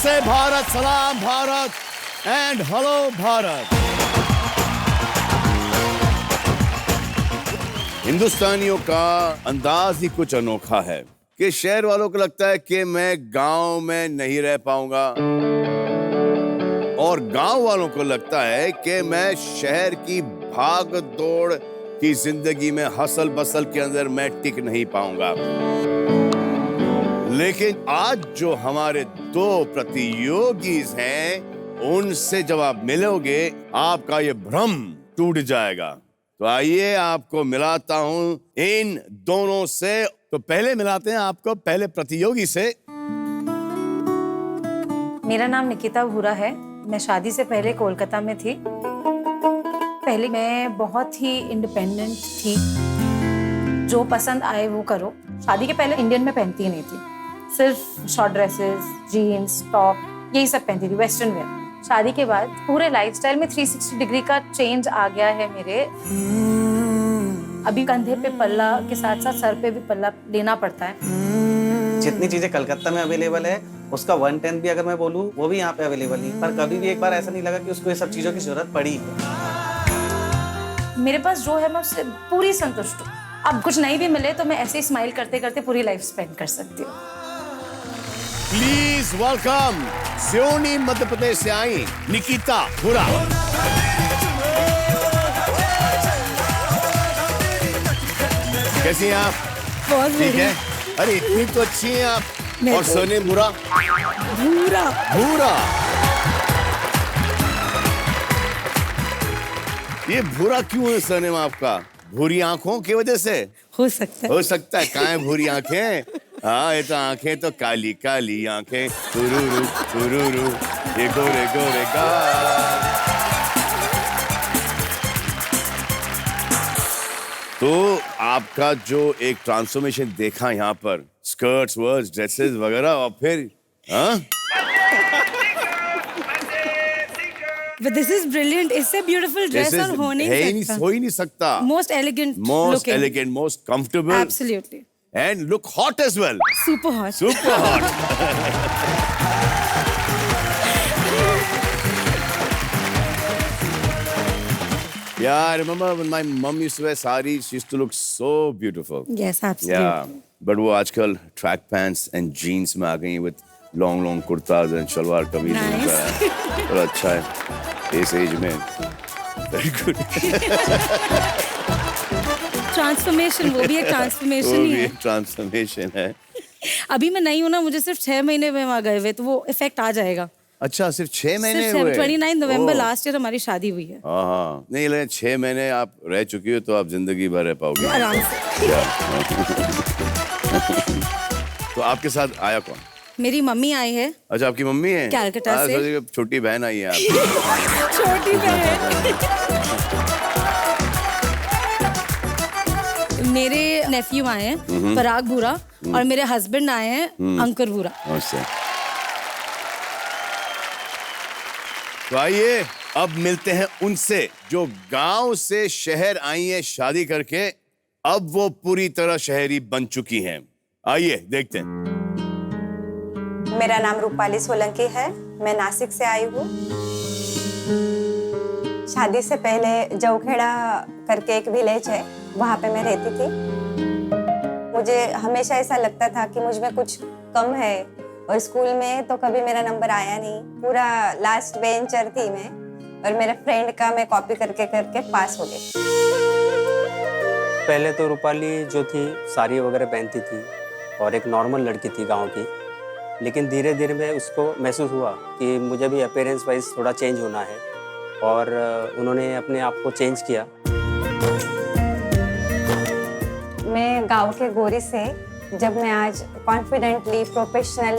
नमस्ते भारत, सलाम Bharat and hello Bharat. हिंदुस्तानियों का अंदाज ही कुछ अनोखा है कि शहर वालों को लगता है कि मैं गांव में नहीं रह पाऊंगा और गांव वालों को लगता है कि मैं शहर की भाग दौड़ की जिंदगी में हसल बसल के अंदर मैं टिक नहीं पाऊंगा। लेकिन आज जो हमारे दो प्रतियोगी हैं, उनसे जब आप मिलोगे आपका ये भ्रम टूट जाएगा। तो आइए आपको मिलाता हूं इन दोनों से। तो पहले मिलाते हैं आपको पहले प्रतियोगी से। मेरा नाम निकिता भूरा है। मैं शादी से पहले कोलकाता में थी। पहले मैं बहुत ही इंडिपेंडेंट थी, जो पसंद आए वो करो। शादी के पहले इंडियन में पहनती ही नहीं थी, सिर्फ शॉर्ट ड्रेसेस, जीन्स, टॉप, यही सब पहनती थी, वेस्टर्न वेयर। शादी के बाद पूरे लाइफस्टाइल में 360 डिग्री का चेंज आ गया है मेरे। अभी कंधे पे पल्ला के साथ साथ सर पे भी पल्ला लेना पड़ता है। जितनी चीजें कलकत्ता में अवेलेबल है उसका 1/10 भी अगर मैं बोलूँ वो भी यहाँ पे अवेलेबल है, पर कभी भी एक बार ऐसा नहीं लगा कि उसको ये सब चीजों की जरूरत पड़ी। मेरे पास जो है मैं उससे पूरी संतुष्ट हूँ। अब कुछ नहीं भी मिले तो मैं ऐसे ही स्माइल करते करते पूरी लाइफ स्पेंड कर सकती हूँ। प्लीज वेलकम सियोनी मध्य प्रदेश से आई निकिता भूरा। कैसी हैं आप? बहुत ठीक है। अरे इतनी तो अच्छी हैं आप। और सोने भूरा भूरा भूरा। ये भूरा क्यों है सरनेम आपका? भूरी आंखों की वजह से हो सकता है। हो सकता है। कहाँ है भूरी आंखें? हाँ, ये तो आंखें तो काली काली आंखें, तुरुरु तुरुरु, ये गोरे गोरे गाल। तो आपका जो एक ट्रांसफॉर्मेशन देखा यहाँ पर, स्कर्ट्स वर्ड्स ड्रेसेस वगैरह, और फिर हाँ But this is brilliant. इससे beautiful dress और हो नहीं सकता। हो ही नहीं सकता। Most elegant Most looking. elegant, most comfortable. Absolutely. And look hot as well. Super hot. Super hot. Yeah, I remember when my mom used to wear saris, she used to look so beautiful. Yes, absolutely. Yeah, but वो आजकल track pants and jeans में आ गई with long kurtas and salwar कमीज। Nice. बड़ा अच्छा है इस as में। Very good. Transformation, वो भी एक transformation वो ही भी है। एक ट्रांसफॉर्मेशन है। अभी मैं नहीं हूँ ना, मुझे सिर्फ 6 महीने में वहाँ गए हुए, तो वो इफेक्ट आ जाएगा। अच्छा, सिर्फ 6 महीने सिर्फ हुए? 29 नवंबर ओह। लास्ट ईयर हमारी शादी हुई है। हाँ, नहीं लेकिन 6 महीने आप रह चुकी हो तो आप जिंदगी भर रह पाओगे आराम से। तो आपके साथ आया कौन? मेरी मम्मी आई है। अच्छा, आपकी मम्मी है? कलकत्ता से। सोचिए कि छोटी बहन आई है आप। छोटी बहन। मेरे नेफ्यू आए हैं पराग भूरा और मेरे हस्बैंड आए हैं अंकुर भूरा। अच्छा, तो आइए अब मिलते हैं उनसे जो गांव से शहर आई हैं शादी करके, अब वो पूरी तरह शहरी बन चुकी हैं। आइए देखते हैं। मेरा नाम रूपाली सोलंकी है। मैं नासिक से आई हूँ। शादी से पहले जौखेड़ा करके एक विलेज है, वहाँ पे मैं रहती थी। मुझे हमेशा ऐसा लगता था कि मुझ में कुछ कम है, और स्कूल में तो कभी मेरा नंबर आया नहीं। पूरा लास्ट बेंचर थी मैं, और मेरे फ्रेंड का मैं कॉपी करके करके पास हो गई। पहले तो रूपाली जो थी साड़ी वगैरह पहनती थी और एक नॉर्मल लड़की थी गांव की, लेकिन धीरे धीरे में उसको महसूस हुआ कि मुझे भी अपीयरेंस वाइज थोड़ा चेंज होना है, और उन्होंने अपने आप को चेंज किया। मैं गांव के गोरी से जब मैं आज कॉन्फिडेंटली प्रोफेशनल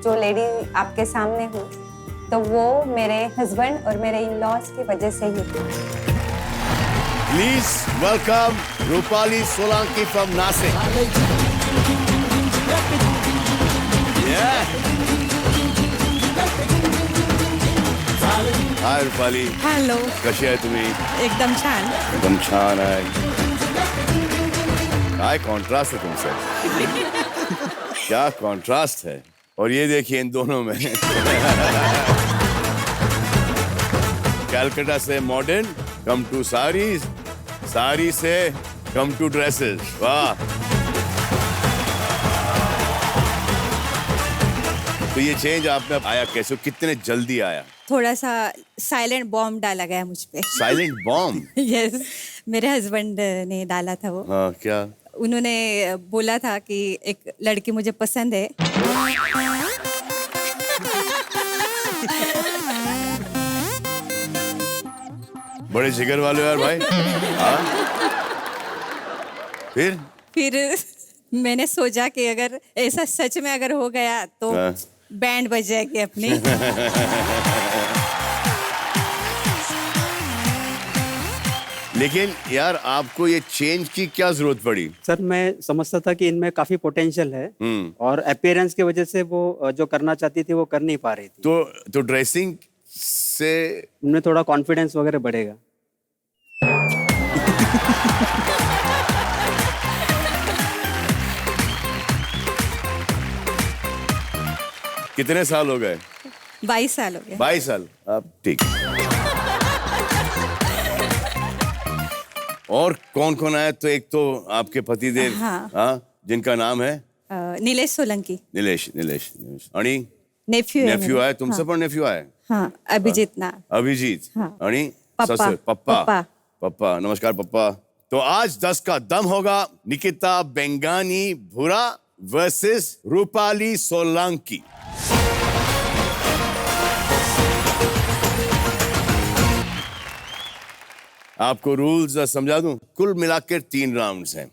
जो लेडी आपके सामने हूँ, तो वो मेरे हस्बैंड और मेरे इन-लॉज की वजह से ही। Please welcome Rupali Solanki from Nashik. Hi Rupali, hello, कशी आहे तुम्ही? एकदम छान. एकदम छान आहे. काय कॉन्ट्रास्ट है तुमसे. क्या कॉन्ट्रास्ट है. और ये देखिए इन दोनों में कैलकाटा से modern come to saris, sari से कम टू ड्रेसेस। वाह। तो ये चेंज आप में आया कैसे, कितने जल्दी आया? थोड़ा सा साइलेंट बॉम्ब डाला गया मुझ पे। Silent bomb? यस, मेरे हस्बैंड ने डाला था वो। हाँ, क्या? उन्होंने बोला था कि एक लड़की मुझे पसंद है। बड़े जिगर वाले हो यार भाई। हाँ? फिर मैंने सोचा कि अगर ऐसा सच में अगर हो गया तो हाँ। बैंड बज जाएगी अपनी। लेकिन यार आपको ये चेंज की क्या जरूरत पड़ी? सर मैं समझता था कि इनमें काफी पोटेंशियल है और अपीयरेंस की वजह से वो जो करना चाहती थी वो कर नहीं पा रही थी। तो ड्रेसिंग से उनमें थोड़ा कॉन्फिडेंस वगैरह बढ़ेगा। कितने साल हो गए? 22 साल हो गए। 22 साल। अब ठीक। और कौन कौन आया? तो एक तो आपके पतिदेव, हाँ, जिनका नाम है नीलेश सोलंकी। नीलेश आणि नेफ्यू नेफ्यू आहे तुमचं पण नेफ्यू आहे? हाँ, अभिजीत ना। अभिजीत हाँ। आणि पप्पा। ससुर पप्पा। पप्पा। पप्पा, नमस्कार पप्पा। तो आज 10 का दम होगा। निकिता बेंगानी भूरा वर्सेस रूपाली सोलंकी। आपको रूल्स समझा दूं। कुल मिलाकर 3 राउंड्स हैं,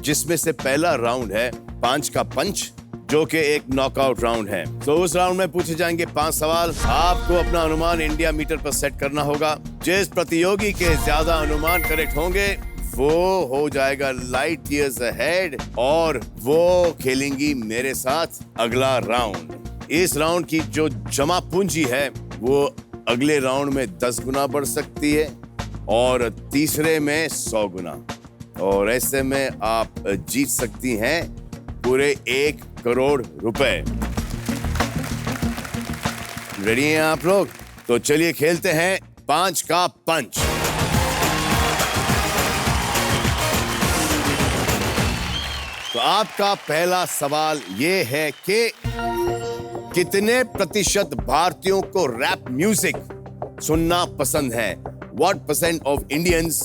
जिसमें से पहला राउंड है 5 का पंच, जो कि एक नॉकआउट राउंड है। तो उस राउंड में पूछे जाएंगे 5 सवाल। आपको अपना अनुमान इंडिया मीटर पर सेट करना होगा। जिस प्रतियोगी के ज्यादा अनुमान करेक्ट होंगे वो हो जाएगा लाइट ईयर्स अहेड और वो खेलेंगी मेरे साथ अगला राउंड। इस राउंड की जो जमा पूंजी है वो अगले राउंड में 10 गुना बढ़ सकती है और तीसरे में 100 गुना, और ऐसे में आप जीत सकती हैं पूरे 1 करोड़ रुपए। रेडी हैं आप लोग? तो चलिए खेलते हैं 5 का पंच। तो आपका पहला सवाल ये है कि कितने प्रतिशत भारतीयों को रैप म्यूजिक सुनना पसंद है? What percent of Indians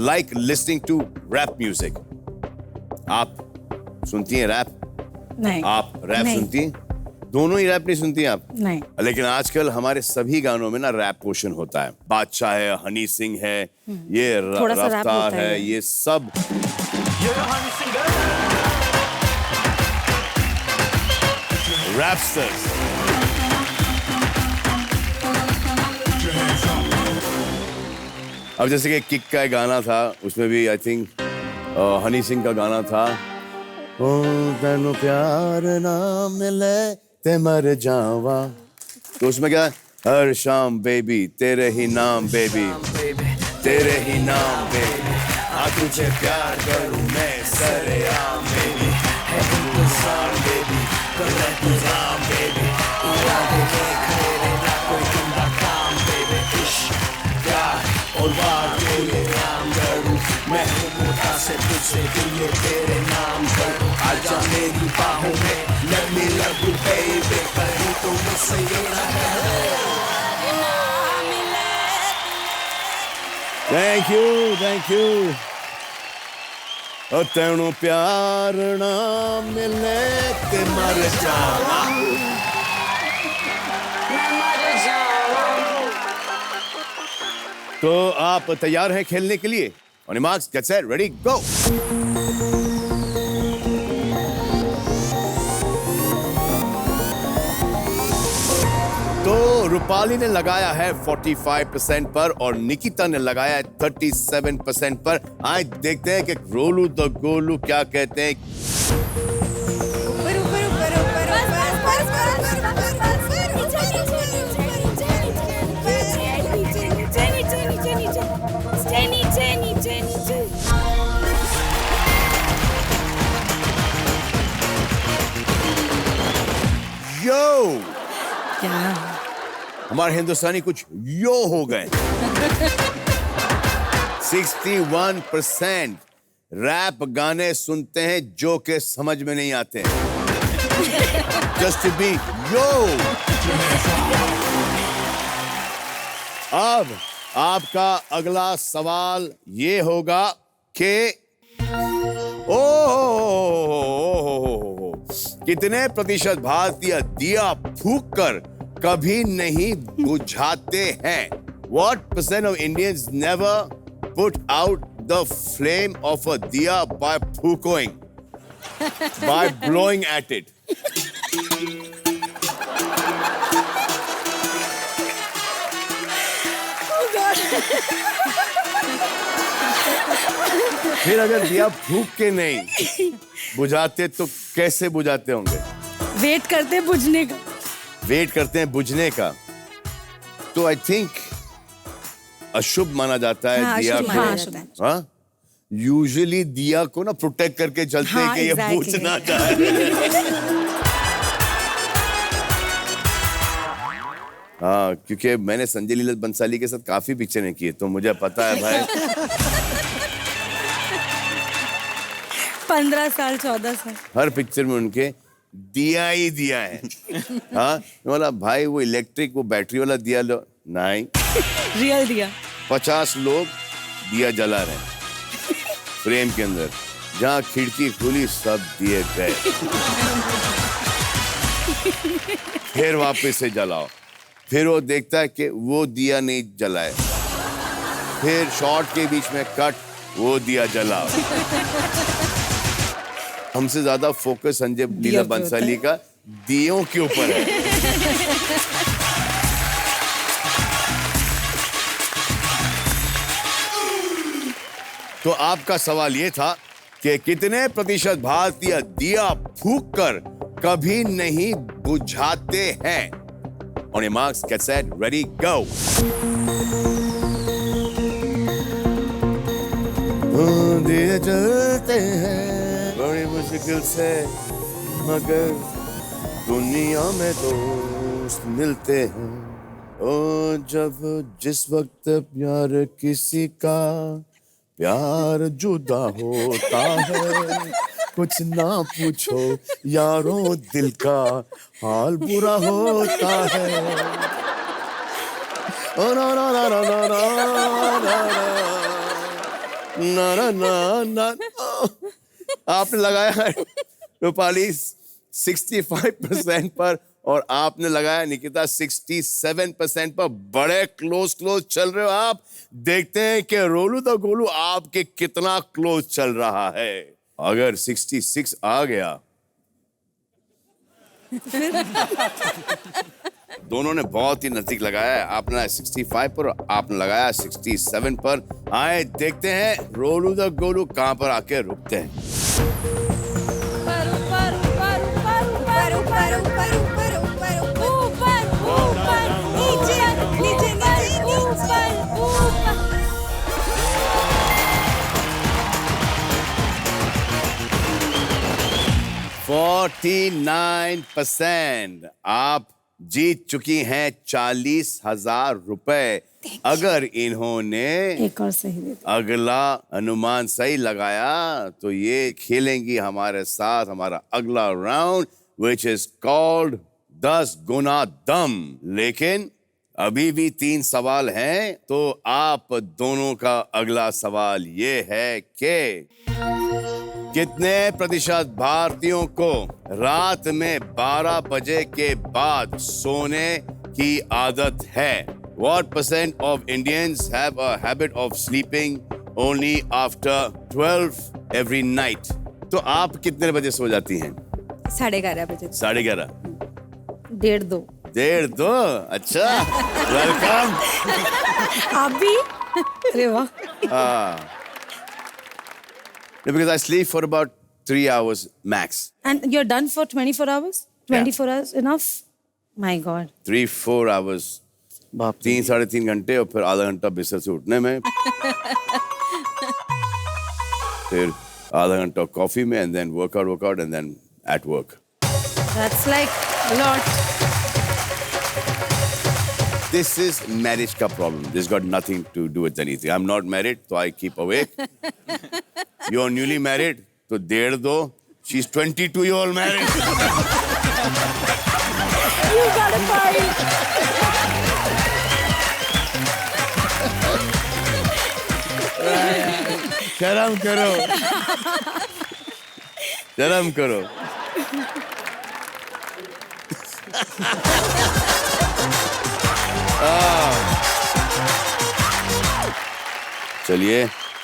like listening to rap music? आप सुनती हैं रैप? नहीं। आप रैप नहीं। सुनती हैं? दोनों ही रैप नहीं सुनती आप? नहीं। लेकिन आजकल हमारे सभी गानों में ना रैप पोर्शन होता है। बादशाह है, हनी सिंह है, ये थोड़ा सा रैप रफ्तार होता है, है। ये सब रैपस्टर्स। अब जैसे कि किक का एक गाना था, उसमें भी आई थिंक हनी सिंह का गाना था, ओ तैनू प्यार ना मिले ते मर जावा। तो उसमें क्या है? हर शाम बेबी तेरे ही नाम बेबी, तेरे ही नाम बेबी, आ तुझे प्यार करूं मैं सरेआम बेबी, है इंतजार बेबी, कर इंतजाम बेबी, यादें देख मेरे ना कोई गंदा काम बेबी, इश्क प्यार और बात तेरे नाम करूं मैं, हूँ मोटा से तुझसे दिल ये तेरे नाम करूं, आजा मेरी बाहों में let me love you baby, कहीं तो मुझसे ये ना कहे। Thank you। ओ तेनू प्यार ना मिले ते मर जावा। तो आप तैयार हैं खेलने के लिए? On your marks, get set, ready, go! तो रूपाली ने लगाया है 45% पर और निकिता ने लगाया है 37% पर। आज देखते हैं कि रोलू द गोलू क्या कहते हैं। ऊपर ऊपर ऊपर ऊपर हमारे हिंदुस्तानी कुछ यो हो गए। 61% रैप गाने सुनते हैं जो के समझ में नहीं आते। Just to be yo। अब आपका अगला सवाल ये होगा कि कितने प्रतिशत भारतीय दिया फूंक कर कभी नहीं बुझाते हैं? What percent of Indians never put out the flame of a diya by फूकोing, by blowing at it? फिर अगर दिया फूक के नहीं बुझाते तो कैसे बुझाते होंगे? वेट करते बुझने का। वेट करते हैं बुझने का। तो आई थिंक अशुभ माना जाता है हाँ, दिया अशुभ को। माना जाता है। हाँ, यूजुअली दिया को ना प्रोटेक्ट करके चलते हैं हाँ, कि ये exactly। बुझ ना जाए। हाँ, क्योंकि मैंने संजय लीला बंसाली के साथ काफी पिक्चरें की है, तो मुझे पता है भाई। 15 साल 14 साल हर पिक्चर में उनके दिया ही दिया है। हाँ, बोला भाई वो इलेक्ट्रिक वो बैटरी वाला दिया लो, नहीं, रियल दिया। 50 लोग दिया जला रहे हैं फ्रेम के अंदर, जहाँ खिड़की खुली सब दिए गए। फिर वापस से जलाओ, फिर वो देखता है कि वो दिया नहीं जलाए, फिर शॉट के बीच में कट, वो दिया जलाओ। हमसे ज्यादा फोकस संजय लीला बंसाली का दियों के ऊपर है। तो आपका सवाल ये था कि कितने प्रतिशत भारतीय दिया फूंक कर कभी नहीं बुझाते हैं? On your marks, get set, ready, go. दिए जलते हैं बड़ी मुश्किल से, मगर दुनिया में दोस्त मिलते हैं। ओ जब जिस वक्त प्यार किसी का प्यार जुदा होता है, कुछ ना पूछो यारों दिल का हाल बुरा होता है। ओ ना ना ना ना ना ना ना ना ना ना। आपने लगाया है रूपाली 65% पर और आपने लगाया निकिता 67% पर। बड़े क्लोज चल रहे हो आप। देखते हैं कि रोलू द गोलू आपके कितना क्लोज चल रहा है। अगर 66 आ गया दोनों ने बहुत ही नजदीक लगाया है। आपने लगाया 65 पर, आपने लगाया 67 पर। आए देखते हैं रोलू द गोलू कहां पर आके रुकते हैं। ऊपर 49% आप जीत चुकी हैं 40,000 रुपए। अगर इन्होंने एक और सही दे दो। अगला अनुमान सही लगाया तो ये खेलेंगी हमारे साथ हमारा अगला राउंड विच इज कॉल्ड 10 गुना दम। लेकिन अभी भी 3 सवाल हैं, तो आप दोनों का अगला सवाल ये है कि कितने प्रतिशत भारतीयों को रात में 12 बजे के बाद सोने की आदत है? What percent of Indians have a habit of sleeping only after 12 every night? तो आप कितने बजे सो जाती हैं? 11:30 बजे। 11:30? 1:30। 1:30? अच्छा, वेलकम। आप भी? अरे वाह। Because I sleep for about 3 hours max. And you're done for 24 hours? 24 hours enough? My God. 3-4 hours. 3-3.5 घंटे और फिर आधा घंटा बिस्तर से उठने में, फिर आधा घंटा कॉफी में, and then workout and then at work. That's like a lot. This is marriage का problem. This got nothing to do with anything. I'm not married, so I keep awake. You're newly married, तो 1.5 She's 22-year-old married. You got a point. शर्म करो, शर्म करो. चलिए,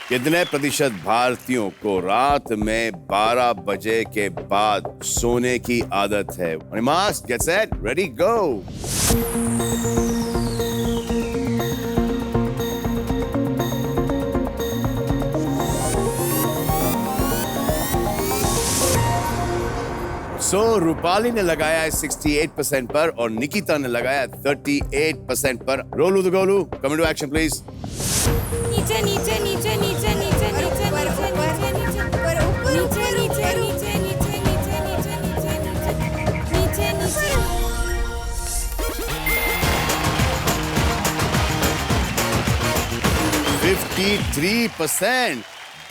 कितने प्रतिशत भारतीयों को रात में 12 बजे के बाद सोने की आदत है? मास्क, गेट सेट, रेडी, गो. सो रूपाली ने लगाया है 68% पर और निकिता ने लगाया 38% पर. Rolu the Golu, come to action please. नीचे नीचे नीचे नीचे नीचे नीचे ऊपर ऊपर नीचे ऊपर ऊपर नीचे नीचे नीचे नीचे नीचे नीचे नीचे नीचे नीचे 53%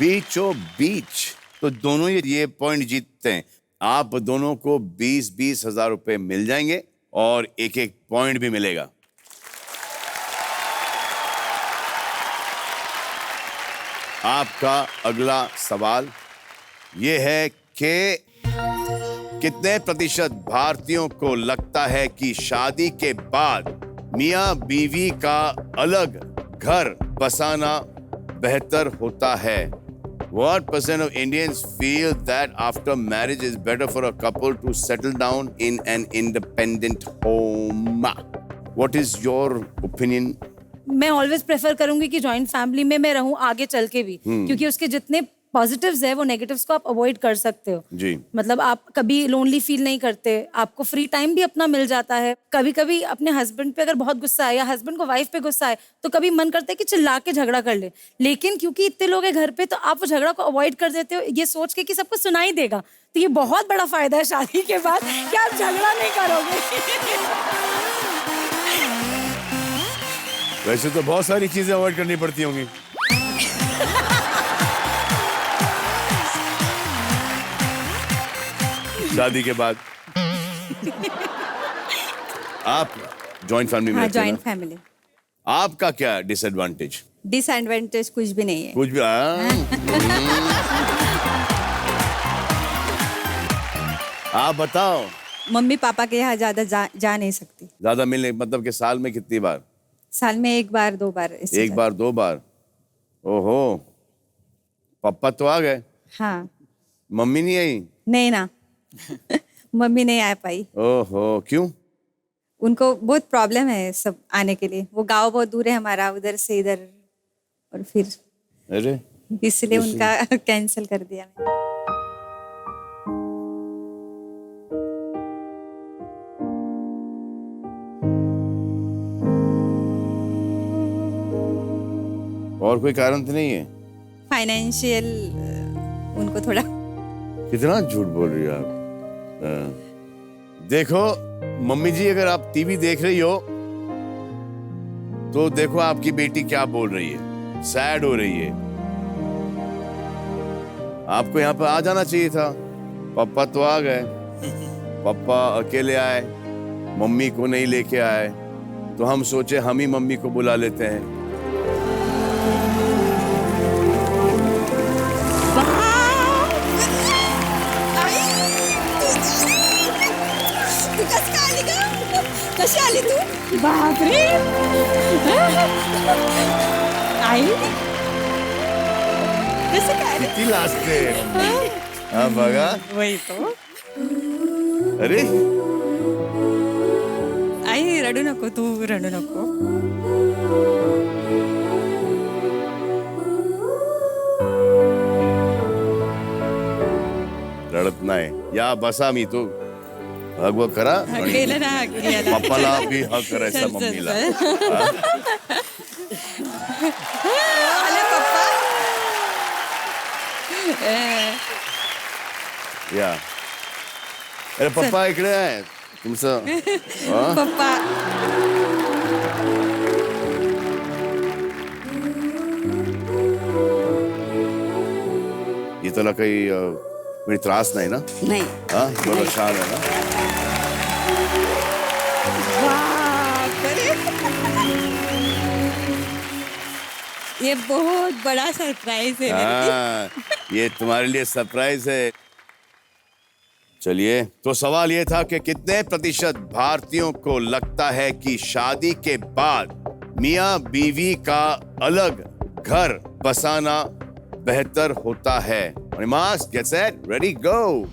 बीचों बीच. तो दोनों ये पॉइंट जीतते हैं. आप दोनों को 20-20 हजार रुपए मिल जाएंगे और एक पॉइंट भी मिलेगा. आपका अगला सवाल ये है कि कितने प्रतिशत भारतीयों को लगता है कि शादी के बाद मियां बीवी का अलग घर बसाना बेहतर होता है? What percent of Indians feel that after marriage is better for a couple to settle down in an independent home? What is your opinion? मैं ऑलवेज प्रेफर करूंगी कि जॉइंट फैमिली में मैं रहूं आगे चल के भी, क्योंकि उसके जितने पॉजिटिव्स है वो नेगेटिव्स को आप अवॉइड कर सकते हो. जी. मतलब आप कभी लोनली फील नहीं करते, आपको फ्री टाइम भी अपना मिल जाता है. कभी कभी अपने हस्बैंड पे अगर बहुत गुस्सा है या हस्बैंड को वाइफ पे गुस्सा है तो कभी मन करता है कि चिल्ला के झगड़ा कर ले, लेकिन क्योंकि इतने लोग हैं घर पे तो आप वो झगड़ा को अवॉइड कर देते हो ये सोच के कि सबको सुनाई देगा. तो ये बहुत बड़ा फायदा है शादी के बाद कि आप झगड़ा नहीं करोगे. वैसे तो बहुत सारी चीजें अवॉइड करनी पड़ती होंगी. शादी के बाद आप जॉइंट फैमिली में हाँ, रहते हैं जॉइंट ना? फैमिली. आपका क्या डिसएडवांटेज? डिसएडवांटेज कुछ भी नहीं है. कुछ भी आप बताओ. मम्मी पापा के यहाँ ज्यादा जा नहीं सकती. ज्यादा मिलने मतलब कि साल में कितनी बार? साल में 1 बार 2 बार ऐसे एक बार 2 बार. ओहो, पापा तो आ गए, हाँ. मम्मी नहीं आई? नहीं ना. मम्मी नहीं आ पाई. ओहो, क्यों? उनको बहुत प्रॉब्लम है सब आने के लिए. वो गांव बहुत दूर है हमारा, उधर से इधर, और फिर अरे इसलिए उनका कैंसिल कर दिया. और कोई कारण तो नहीं है? फाइनेंशियल उनको थोड़ा. कितना झूठ बोल रही हो आप. देखो मम्मी जी, अगर आप टीवी देख रही हो तो देखो आपकी बेटी क्या बोल रही है, सैड हो रही है. आपको यहाँ पर आ जाना चाहिए था. पापा तो आ गए, पापा अकेले आए, मम्मी को नहीं लेके आए, तो हम सोचे हम ही मम्मी को बुला लेते हैं. कशी आली तू? बापरे. आई कसं काय? किती लाजते. हा बघा. वही तो. अरे आई रडू नको, तू रडू नको. रडत नाही. या बसा, मी तो हग वग करा. आणि केलं ना, केलं. पप्पाला भी हग करायचा, चल, चल, मम्मीला. आले पप्पा. या अरे पप्पा इकडे आहे तुमचं. हा? पप्पा त्याला काही म्हणजे त्रास नाही ना? नाही. हा बरोबर, छान आहे ना? ये बहुत बड़ा सरप्राइज है मेरे लिए. हाँ, ये तुम्हारे लिए सरप्राइज है। चलिए, तो सवाल ये था कि कितने प्रतिशत भारतीयों को लगता है कि शादी के बाद मियाँ बीवी का अलग घर बसाना बेहतर होता है? मास, gate set, ready, go.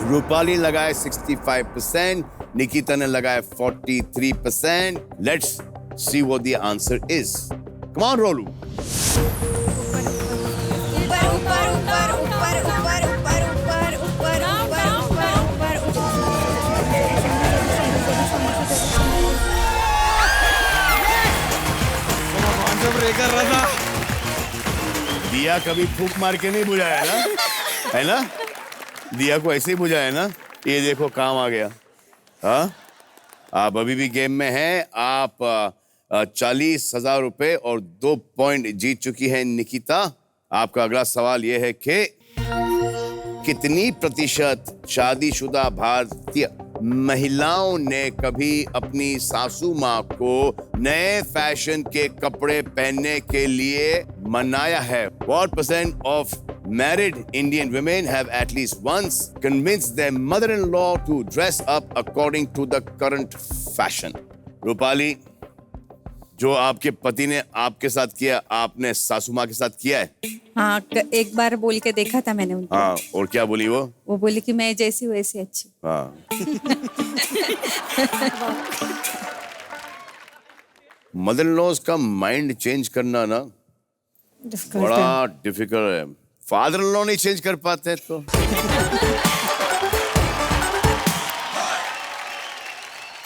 Rupali लगाए 65%, निकिता ने लगाए 43%. Let's see what the answer is. Come on, Rolu. ऊपर ऊपर ऊपर ऊपर ऊपर ऊपर ऊपर ऊपर ऊपर ऊपर दिया कभी फूंक मार के नहीं बुझाया ना, है ना? दिया को ऐसे ही बुझाया ना। ये देखो काम आ गया। हाँ, आप अभी भी गेम में हैं। आप 40,000 रुपए और 2 पॉइंट जीत चुकी हैं निकिता। आपका अगला सवाल यह है कि कितनी प्रतिशत शादीशुदा भारतीय महिलाओं ने कभी अपनी सासू माँ को नए फैशन के कपड़े पहनने के लिए मनाया है? What percent of married Indian women have at least once convinced their mother-in-law to dress up according to the current fashion? Rupali, जो आपके पति ने आपके साथ किया, आपने सासू माँ के साथ किया है? हाँ, एक बार बोल के देखा था मैंने उनको. हाँ, और क्या बोली वो? वो बोली कि मैं जैसी हूँ वैसी अच्छी. हाँ। मदर इन लॉज का माइंड चेंज करना ना बड़ा डिफिकल्ट है। फादर इन लॉ नहीं चेंज कर पाते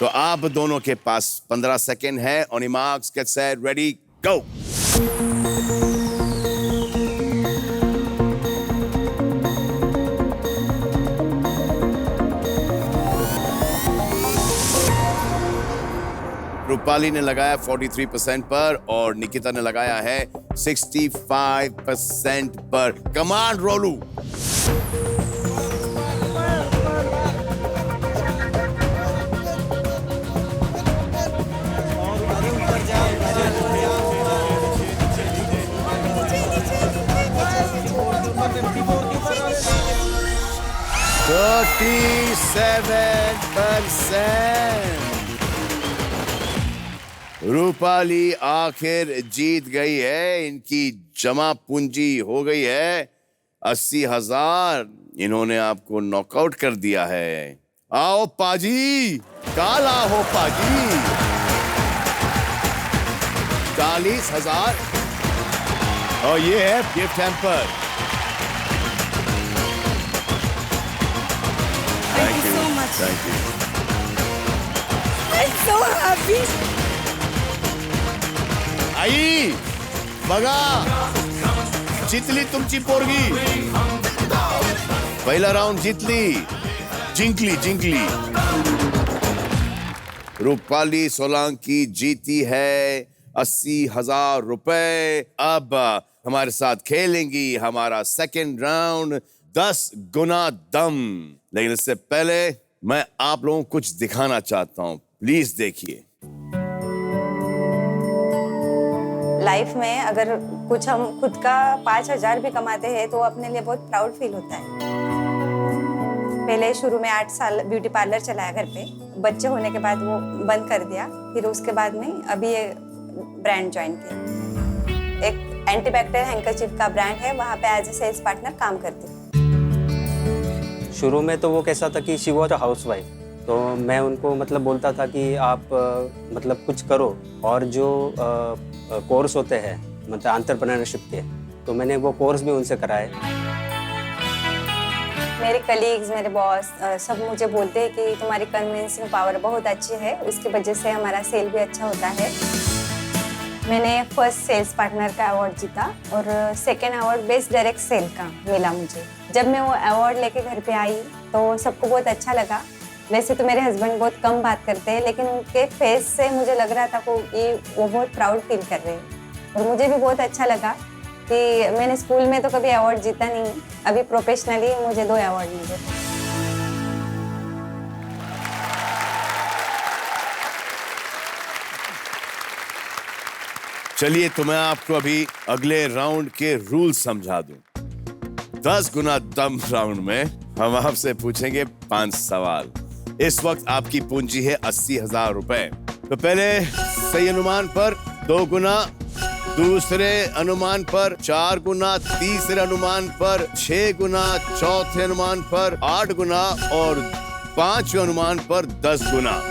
तो आप दोनों के पास 15 सेकेंड है। On your marks, get set, ready, go. Rupali ने लगाया 43% पर और निकिता ने लगाया है 65% पर। कमान रोलू। रूपाली आखिर जीत गई है। इनकी जमा पूंजी हो गई है 80,000। इन्होंने आपको नॉकआउट कर दिया है। आओ पाजी, काला हो पाजी। 40,000 और ये है gift hamper. Thank you so much. Thank you. I'm so happy. आई बघा, जितली तुमची पोरगी। पहिला राउंड जितली, जिंकली। रूपाली सोलंकी जीती है 80,000 रुपए। अब हमारे साथ खेलेंगी हमारा सेकेंड राउंड 10 गुना दम। लेकिन इससे पहले मैं आप लोगों को कुछ दिखाना चाहता हूं, प्लीज देखिए। लाइफ में अगर कुछ हम खुद का 5,000 भी कमाते हैं तो अपने लिए बहुत प्राउड फील होता है। पहले शुरू में 8 साल ब्यूटी पार्लर चलाया घर पे, बच्चे होने के बाद वो बंद कर दिया। फिर उसके बाद में अभी ये ब्रांड ज्वाइन किया। एक एंटीबैक्टीरियल हैंकरचीफ का ब्रांड है, वहाँ पे एज ए सेल्स पार्टनर काम करती हूँ। शुरू में तो वो कैसा था कि शी वॉज अ हाउसवाइफ, तो मैं उनको मतलब बोलता था कि आप मतलब कुछ करो, और जो कोर्स होते हैं मतलब एंटरप्रेन्योरशिप के, तो मैंने वो कोर्स भी उनसे कराए। मेरे कलीग्स, मेरे बॉस सब मुझे बोलते हैं कि तुम्हारी कन्विंसिंग पावर बहुत अच्छी है, उसकी वजह से हमारा सेल भी अच्छा होता है। मैंने फर्स्ट सेल्स पार्टनर का अवार्ड जीता और second award best direct sale का मिला मुझे। जब मैं वो अवार्ड लेके घर पे आई तो सबको बहुत अच्छा लगा वैसे तो मेरे हस्बैंड बहुत कम बात करते हैं, लेकिन उनके फेस से मुझे लग रहा था वो बहुत प्राउड फील कर रहे हैं। और मुझे भी बहुत अच्छा लगा कि मैंने स्कूल में तो कभी अवार्ड जीता नहीं, अभी प्रोफेशनली मुझे 2 अवार्ड मिले। चलिए तो मैं आपको अभी अगले राउंड के रूल समझा दूं। 10 गुना दम राउंड में हम आपसे पूछेंगे 5 सवाल। इस वक्त आपकी पूंजी है 80,000 रुपए। तो पहले सही अनुमान पर 2 गुना, दूसरे अनुमान पर 4 गुना, तीसरे अनुमान पर 6 गुना, चौथे अनुमान पर 8 गुना और 5वें अनुमान पर 10 गुना।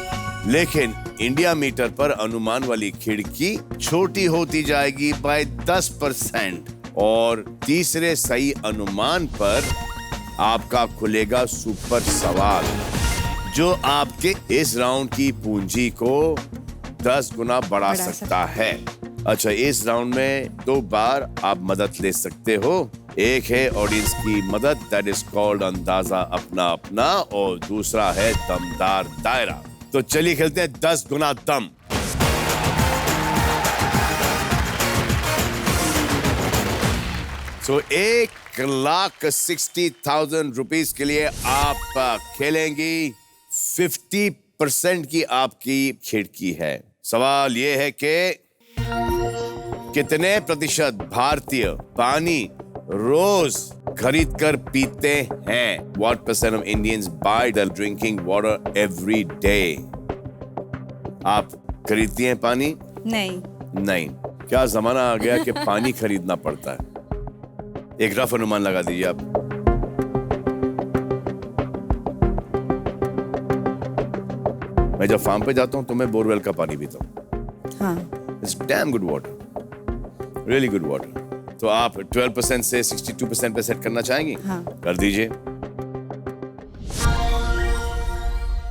लेकिन इंडिया मीटर पर अनुमान वाली खिड़की छोटी होती जाएगी बाय 10% और तीसरे सही अनुमान पर आपका खुलेगा सुपर सवाल, जो आपके इस राउंड की पूंजी को 10 गुना बढ़ा सकता है। अच्छा, इस राउंड में 2 बार आप मदद ले सकते हो। एक है ऑडियंस की मदद, दैट इज कॉल्ड अंदाजा अपना अपना, और दूसरा है दमदार दायरा। तो चलिए खेलते हैं 10 गुना दम। तो 1,60,000 रुपीस के लिए आप खेलेंगी। 50% की आपकी खिड़की है। सवाल ये है कि कितने प्रतिशत भारतीय पानी रोज खरीद कर पीते हैं? What percent of Indians buy the drinking water every day? आप खरीदती हैं पानी? नहीं। नहीं। क्या जमाना आ गया कि पानी खरीदना पड़ता है? एक रफ अनुमान लगा दीजिए आप। मैं जब फार्म पे जाता हूँ तो मैं बोरवेल का पानी पीता हूँ। हाँ। It's damn good water, really good water. तो आप 12% से 62% पे सेट करना चाहेंगी? हाँ। कर दीजिए।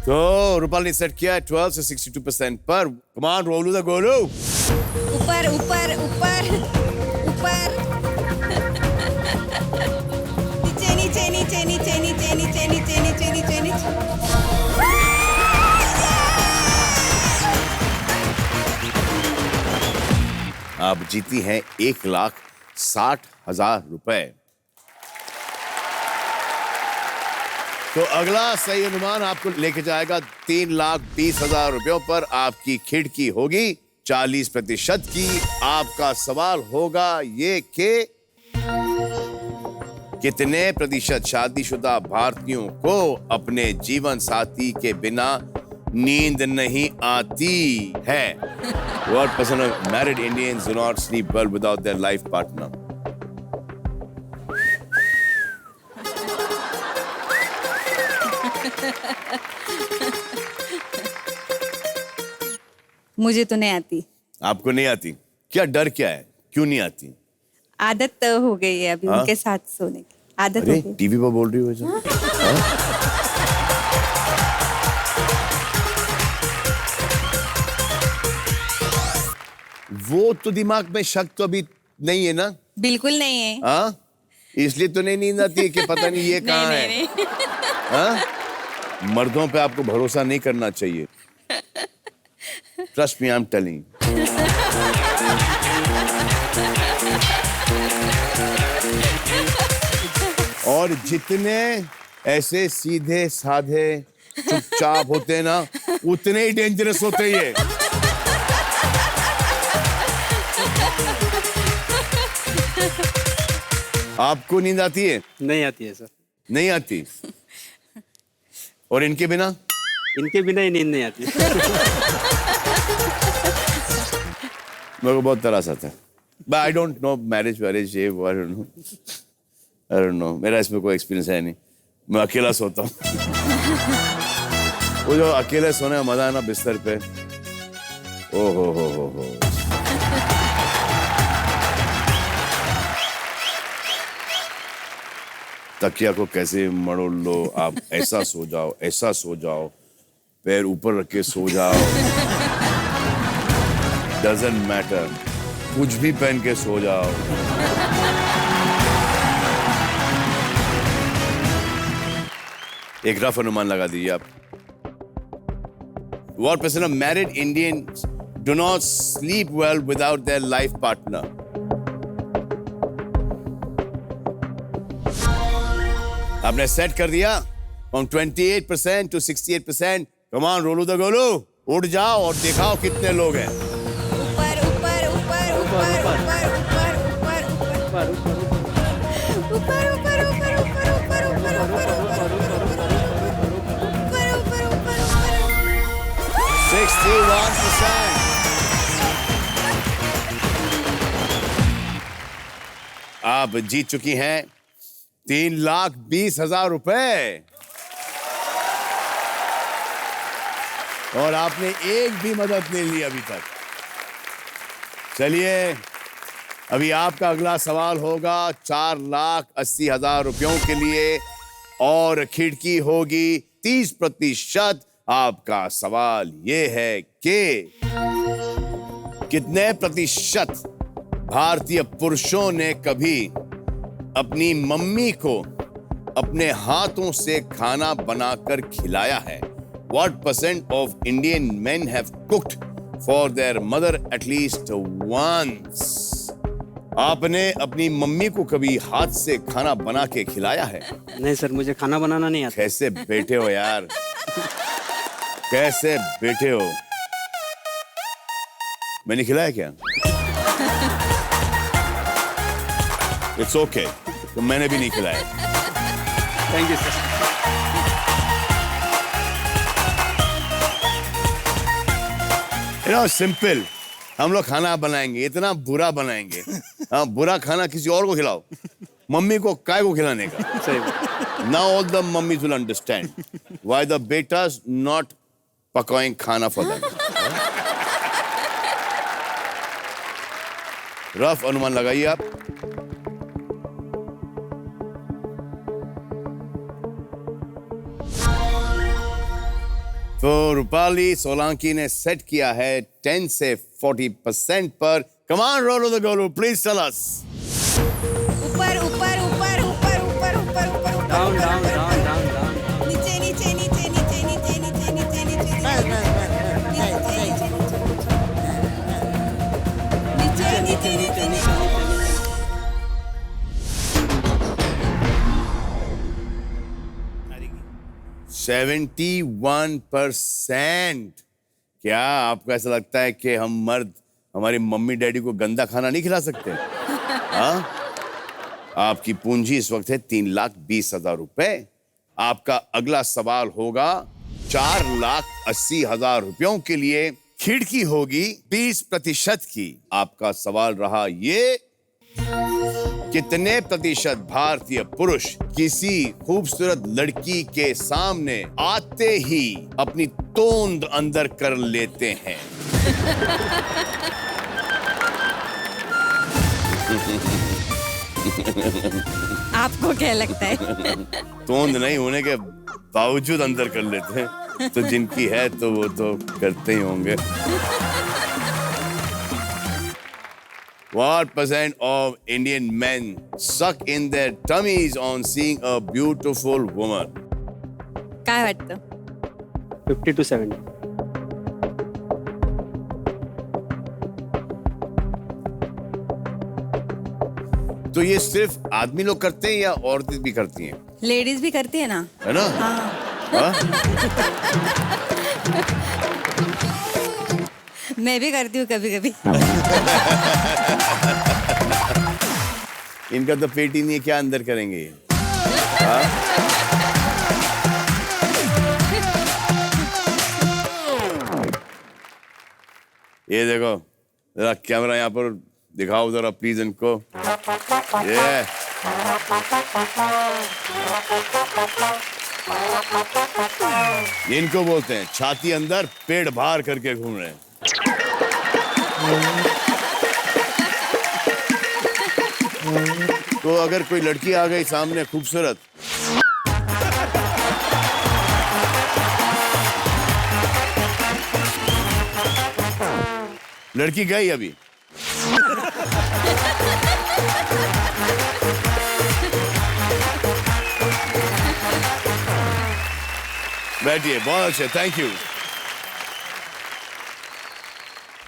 तो रूपाल ने सेट किया है 12 से 62% पर। Come on, Rolu the Golu. ऊपर ऊपर ऊपर ऊपर, नीचे नीचे नीचे नीचे नीचे नीचे नीचे नीचे नीचे नीचे। आप जीती हैं 1,60,000 रुपए। तो अगला सही अनुमान आपको लेके जाएगा 3,20,000 रुपयों पर। आपकी खिड़की होगी 40% की। आपका सवाल होगा ये कि कितने प्रतिशत शादीशुदा भारतीयों को अपने जीवन साथी के बिना नींद नहीं आती है? What percent of married Indians do not sleep well without their life partner? मुझे तो नहीं आती। आपको नहीं आती? क्या डर क्या है? क्यों नहीं आती? आदत तो हो गई है अभी उनके साथ सोने की आदत हो अरे गई। टीवी पर बोल रही हो जो? वो तो दिमाग में शक तो अभी नहीं है ना? बिल्कुल नहीं है। हाँ, इसलिए तो नहीं नींद आती है कि पता नहीं ये कहाँ है। हाँ? मर्दों पे आपको भरोसा नहीं करना चाहिए। Trust me, I'm telling you. और जितने ऐसे सीधे साधे चुपचाप होते हैं ना, उतने ही डेंजरस होते हैं ये। आपको नींद आती है? नहीं आती है सर। नहीं आती। और इनके बिना? इनके बिना ही नींद नहीं आती। मेरे को बहुत तरस आता है। But I don't know marriage, ये वो I don't know. मेरा इसमें कोई एक्सपीरियंस है नहीं। मैं अकेला सोता हूँ। वो जो अकेले सोने का मजा है ना बिस्तर पे, ओ हो। तकिया को कैसे मरोड़ लो आप, ऐसा सो जाओ, पैर ऊपर रख के सो जाओ, डजंट मैटर, कुछ भी पहन के सो जाओ। एक रफ अनुमान लगा दीजिए आप। What percent of married Indians do not sleep well without their life partner? आपने सेट कर दिया from 28% to 68%. Come on, Rolu the Golu, उठ जाओ और दिखाओ कितने लोग हैं. ऊपर ऊपर ऊपर ऊपर ऊपर ऊपर ऊपर ऊपर ऊपर ऊपर ऊपर ऊपर ऊपर ऊपर ऊपर 61%. आप जीत चुकी हैं 3,20,000 रुपए और आपने एक भी मदद नहीं ली अभी तक. चलिए, अभी आपका अगला सवाल होगा 4,80,000 रुपयों के लिए और खिड़की होगी 30%. आपका सवाल ये है कि कितने प्रतिशत भारतीय पुरुषों ने कभी अपनी मम्मी को अपने हाथों से खाना बनाकर खिलाया है? What percent of Indian men have cooked for their mother at least once? आपने अपनी मम्मी को कभी हाथ से खाना बना के खिलाया है? नहीं सर, मुझे खाना बनाना नहीं आता. कैसे बैठे हो यार, कैसे बैठे हो? मैंने खिलाया क्या? इट्स ओके, तो मैंने भी नहीं खिलाया. Thank you sir. सिंपल, हम लोग खाना बनाएंगे, इतना बुरा बनाएंगे. हाँ, बुरा खाना किसी और को खिलाओ. मम्मी को काय को खिलाने का? सही. Now all the mummies will understand why the betas not पकाएं खाना for them. रफ अनुमान लगाइए आप. तो रूपाली सोलंकी ने सेट किया है 10 से 40% पर. Come on, Rolo the Golu, please tell us. ऊपर ऊपर ऊपर ऊपर ऊपर ऊपर ऊपर down down down down down. नीचे नीचे नीचे नीचे नीचे नीचे नीचे नीचे नीचे नीचे नीचे 71%. क्या आपको ऐसा लगता है कि हम मर्द हमारी मम्मी डैडी को गंदा खाना नहीं खिला सकते? हाँ? आपकी पूंजी इस वक्त है 3,20,000 रुपए. आपका अगला सवाल होगा 4,80,000 रुपयों के लिए. खिड़की होगी 20% की. आपका सवाल रहा ये, कितने प्रतिशत भारतीय पुरुष किसी खूबसूरत लड़की के सामने आते ही अपनी तोंद अंदर कर लेते हैं? आपको क्या लगता है? तोंद नहीं होने के बावजूद अंदर कर लेते हैं. तो जिनकी है तो वो तो करते ही होंगे. What percent of Indian men suck in their tummies on seeing a beautiful woman? काय वाटतं? 50 to 70. तो ये सिर्फ आदमी लोग करते हैं या औरतें भी करती हैं? लेडीज भी करती है ना. है ना? हाँ? मैं भी करती हूँ कभी कभी. इनका तो पेट ही नहीं है, क्या अंदर करेंगे ये? हाँ? ये देखो जरा कैमरा यहाँ पर दिखाओ जरा प्लीज इनको. ये इनको बोलते हैं छाती अंदर पेट बाहर करके घूम रहे हैं. तो अगर कोई लड़की आ गई सामने खूबसूरत, लड़की गई अभी, बैठिए. बहुत अच्छे, थैंक यू.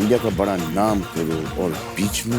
इंडिया का बड़ा नाम करो और बीच में